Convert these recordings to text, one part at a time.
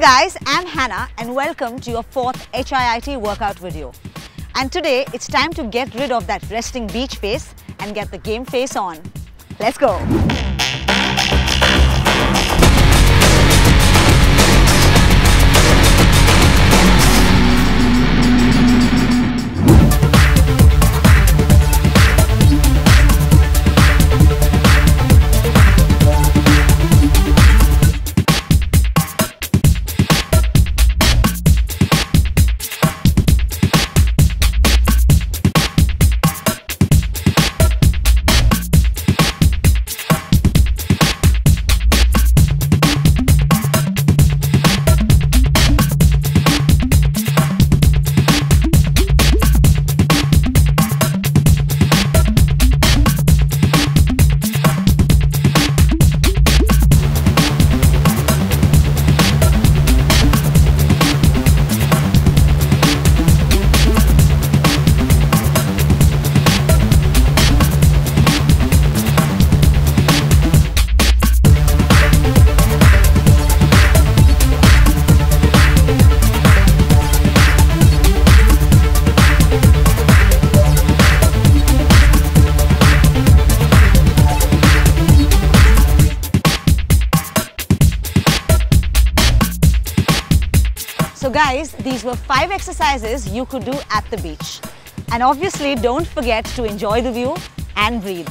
guys, I'm Hannah and welcome to your 4th HIIT workout video. And today it's time to get rid of that resting beach face and get the game face on. Let's go! So guys, these were 5 exercises you could do at the beach. And obviously don't forget to enjoy the view and breathe.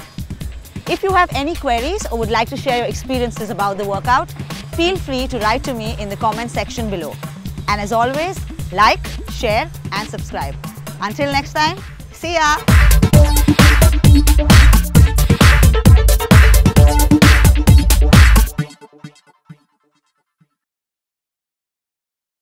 If you have any queries or would like to share your experiences about the workout, feel free to write to me in the comment section below. And as always, like, share and subscribe. Until next time, see ya!